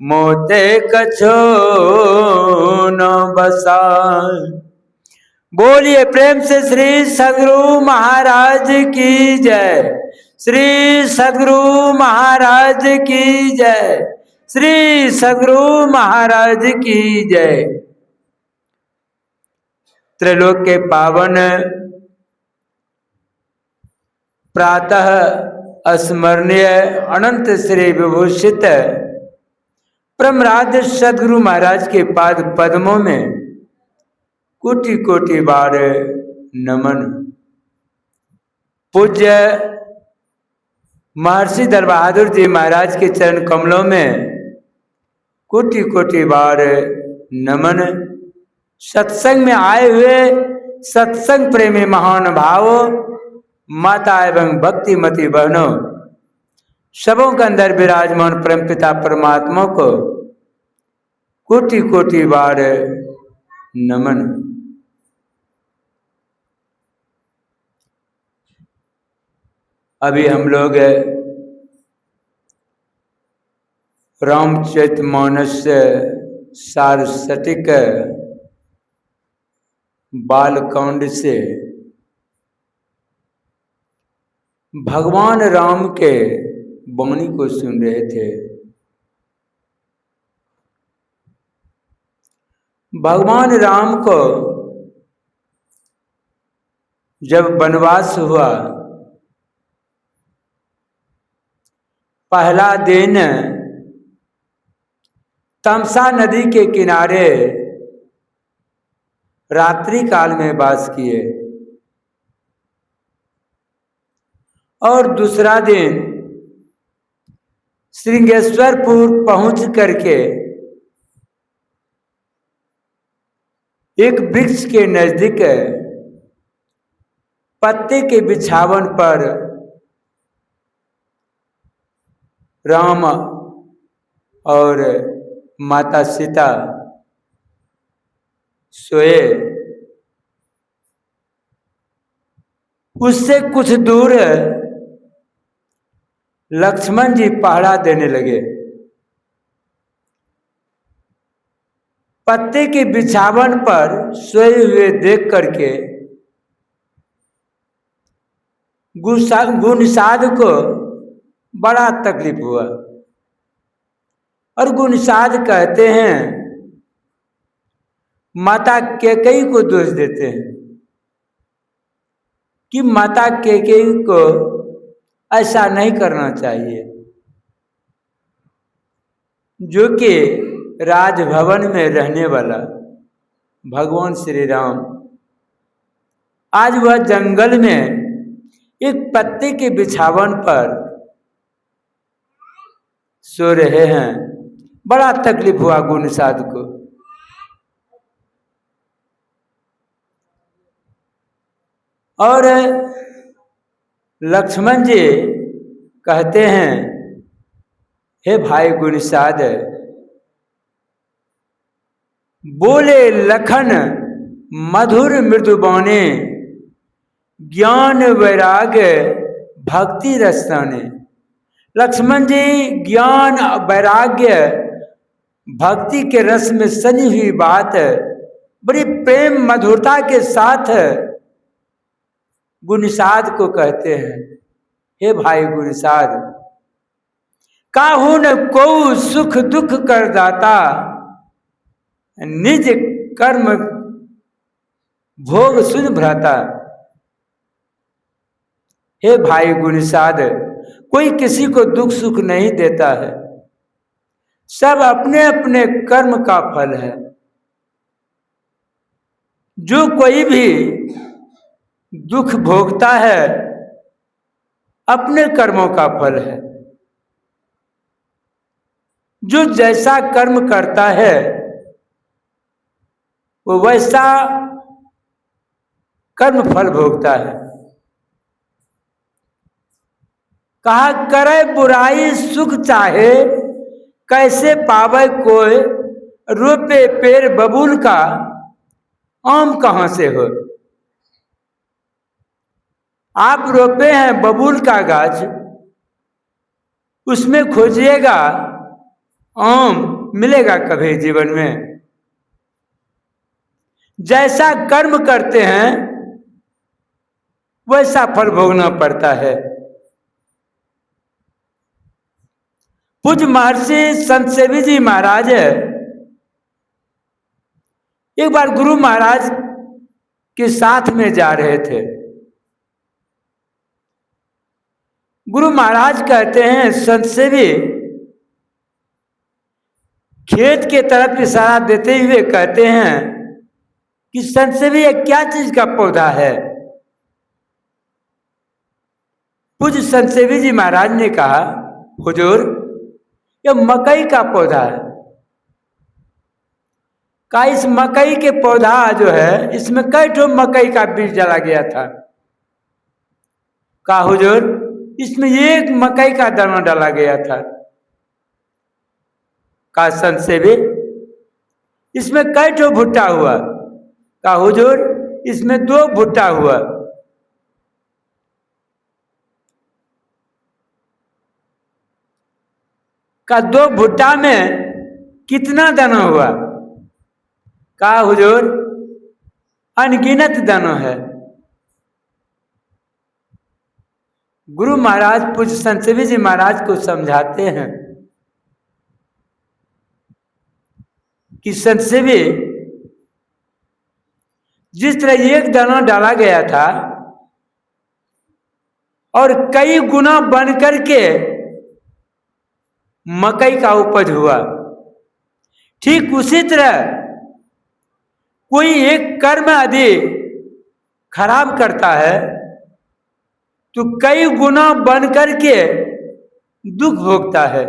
मोते कछो न बसाए। बोलिए प्रेम से श्री सद्गुरु महाराज की जय। श्री सद्गुरु महाराज की जय। श्री सद्गुरु महाराज की जय। त्रिलोक के पावन प्रातः स्मरणीय अनंत श्री विभूषित परमराध्य सद्गुरु महाराज के पाद पद्मों में कोटि कोटि बार नमन। पूज्य महर्षि दल बहादुर जी महाराज के चरण कमलों में कोटि कोटि बार नमन। सत्संग में आए हुए सत्संग प्रेमी महान भावों, माता एवं भक्तिमती बहनों, सबों के अंदर विराजमान परमपिता परमात्मा को कोटि कोटि बार नमन। अभी हम लोग रामचरितमानस सारस्वतिक बालकांड से भगवान राम के वाणी को सुन रहे थे। भगवान राम को जब वनवास हुआ, पहला दिन तमसा नदी के किनारे रात्रि काल में वास किए और दूसरा दिन श्रृंगेश्वरपुर पहुंच करके एक वृक्ष के नजदीक पत्ते के बिछावन पर राम और माता सीता सोए। उससे कुछ दूर लक्ष्मण जी पहरा देने लगे। पत्ते के बिछावन पर सोए हुए देख करके गुणसाद को बड़ा तकलीफ हुआ और गुणसाद कहते हैं, माता कैकेयी को दोष देते हैं कि माता कैकेयी को ऐसा नहीं करना चाहिए। जो कि राजभवन में रहने वाला भगवान श्री राम आज वह जंगल में एक पत्ते के बिछावन पर सो रहे हैं। बड़ा तकलीफ हुआ गुणसाद को। और लक्ष्मण जी कहते हैं, हे भाई गुणसाद, बोले लखन मधुर मृदुबाने, ज्ञान वैराग्य भक्ति रसाने। लक्ष्मण जी ज्ञान वैराग्य भक्ति के रस में सनी हुई बात बड़ी प्रेम मधुरता के साथ गुणसाद को कहते हैं, हे भाई गुणसाद, काहू न को सुख दुख कर दाता, निज कर्म भोग सुन भ्राता। हे भाई गुणसाद, कोई किसी को दुख सुख नहीं देता है, सब अपने अपने कर्म का फल है। जो कोई भी दुख भोगता है अपने कर्मों का फल है। जो जैसा कर्म करता है वो वैसा कर्म फल भोगता है। कहा करे बुराई सुख चाहे, कैसे पावे कोई, रोपे पेड़ बबूल का, आम कहां से हो। आप रोपे हैं बबूल का गाछ, उसमें खोजिएगा आम मिलेगा कभी जीवन में? जैसा कर्म करते हैं वैसा फल भोगना पड़ता है। पूज्य महर्षि संत सेवी जी महाराज एक बार गुरु महाराज के साथ में जा रहे थे। गुरु महाराज कहते हैं, संत सेवी खेत के तरफ इशारा देते हुए कहते हैं कि संत सेवी ये क्या चीज का पौधा है? पूज्य संत सेवी जी महाराज ने कहा, हुजूर ये मकई का पौधा है। कहा इस मकई के पौधा जो है इसमें कई ठो मकई का बीज डाला गया था। कहा हुजूर इसमें एक मकई का दाना डाला गया था। कहा संत सेवी इसमें कई ठो भुट्टा हुआ? कहा हुजूर इसमें 2 भुट्टा हुआ। का 2 भुट्टा में कितना दाना हुआ? कहा हुजूर अनगिनत दाना है। गुरु महाराज पूज्य संत सेवी जी महाराज को समझाते हैं कि संत सेवी जिस तरह एक दाना डाला गया था और कई गुना बन करके मकई का उपज हुआ, ठीक उसी तरह कोई एक कर्म यदि खराब करता है तो कई गुना बन करके दुख भोगता है,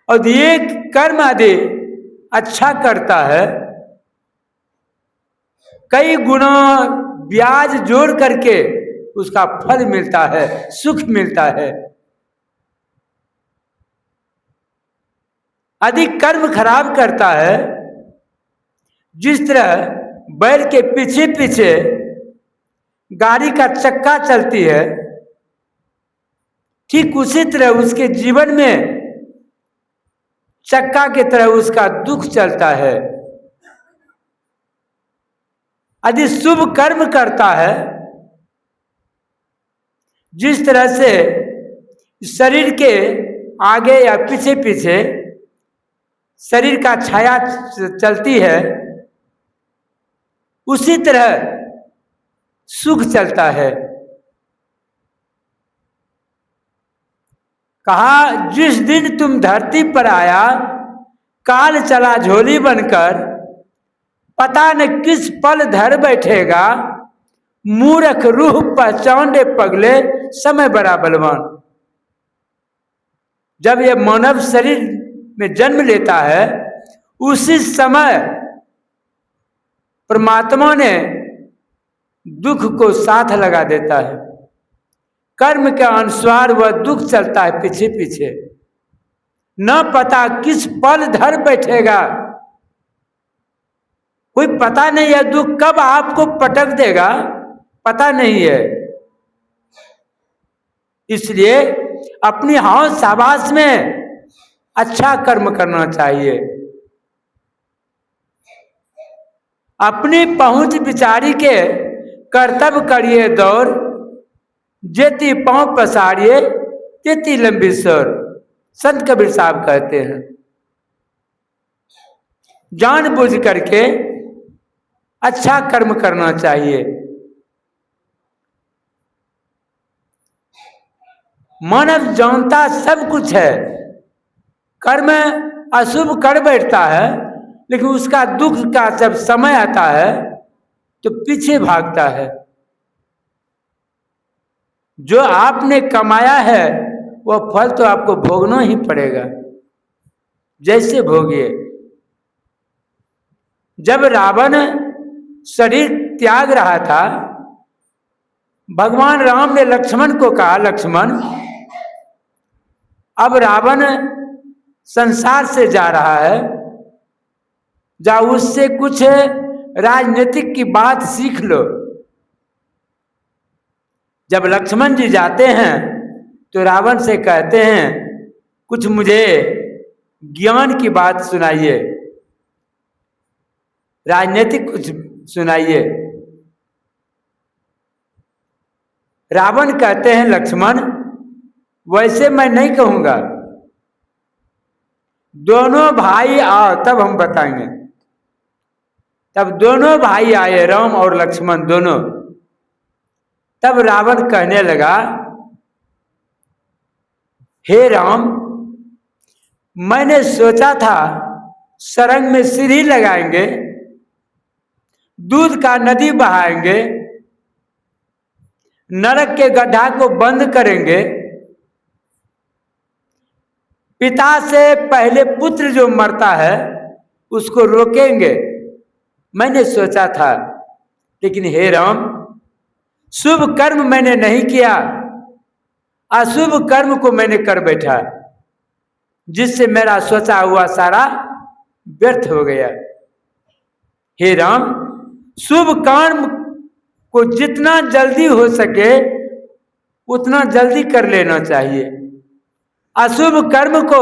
और एक कर्म यदि अच्छा करता है कई गुना ब्याज जोड़ करके उसका फल मिलता है, सुख मिलता है। यदि कर्म खराब करता है, जिस तरह बैल के पीछे पीछे गाड़ी का चक्का चलती है, ठीक उसी तरह उसके जीवन में चक्का की तरह उसका दुख चलता है। यदि शुभ कर्म करता है, जिस तरह से शरीर के आगे या पीछे पीछे शरीर का छाया चलती है, उसी तरह सुख चलता है। कहा जिस दिन तुम धरती पर आया काल चला झोली बनकर, पता न किस पल धर बैठेगा, मूर्ख रूह पहचान दे पगले समय बड़ा बलवान। जब यह मानव शरीर में जन्म लेता है उसी समय परमात्मा ने दुख को साथ लगा देता है। कर्म के अनुसार वह दुख चलता है पीछे पीछे, न पता किस पल धर बैठेगा। कोई पता नहीं है दुख कब आपको पटक देगा, पता नहीं है। इसलिए अपनी हौस हवास में अच्छा कर्म करना चाहिए। अपनी पहुंच विचारी के कर्तव्य करिए दौड़, जेती पांव पसारिए तेती लंबी सौर। संत कबीर साहब कहते हैं जानबूझ करके अच्छा कर्म करना चाहिए। मानव जानता सब कुछ है, कर्म अशुभ कर बैठता है, लेकिन उसका दुख का जब समय आता है तो पीछे भागता है। जो आपने कमाया है वह फल तो आपको भोगना ही पड़ेगा, जैसे भोगिए। जब रावण शरीर त्याग रहा था, भगवान राम ने लक्ष्मण को कहा, लक्ष्मण अब रावण संसार से जा रहा है, जाओ उससे कुछ राजनीतिक की बात सीख लो। जब लक्ष्मण जी जाते हैं तो रावण से कहते हैं कुछ मुझे ज्ञान की बात सुनाइए, राजनीतिक कुछ सुनाइए। रावण कहते हैं लक्ष्मण वैसे मैं नहीं कहूंगा, दोनों भाई आओ तब हम बताएंगे। तब दोनों भाई आए, राम और लक्ष्मण दोनों। तब रावण कहने लगा, हे राम, मैंने सोचा था सरंग में सीढ़ी लगाएंगे, दूध का नदी बहाएंगे, नरक के गड्ढा को बंद करेंगे, पिता से पहले पुत्र जो मरता है उसको रोकेंगे, मैंने सोचा था। लेकिन हे राम, शुभ कर्म मैंने नहीं किया, अशुभ कर्म को मैंने कर बैठा, जिससे मेरा सोचा हुआ सारा व्यर्थ हो गया। हे राम, शुभ कर्म को जितना जल्दी हो सके उतना जल्दी कर लेना चाहिए, अशुभ कर्म को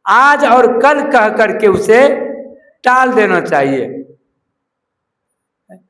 आज और कल कह करके उसे टाल देना चाहिए,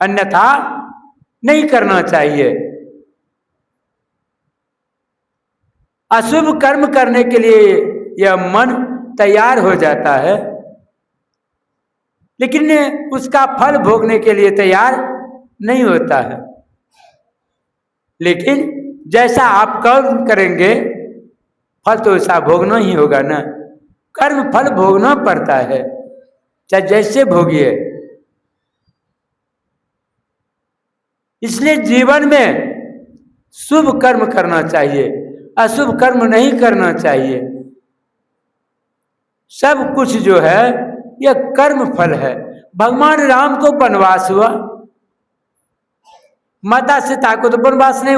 अन्यथा नहीं करना चाहिए। अशुभ कर्म करने के लिए यह मन तैयार हो जाता है, लेकिन उसका फल भोगने के लिए तैयार नहीं होता है। लेकिन जैसा आप कर्म करेंगे फल तो ऐसा भोगना ही होगा ना, कर्म फल भोगना पड़ता है, चाहे जैसे भोगिए। इसलिए जीवन में शुभ कर्म करना चाहिए, अशुभ कर्म नहीं करना चाहिए। सब कुछ जो है यह कर्म फल है। भगवान राम को वनवास हुआ, माता सीता को तो वनवास नहीं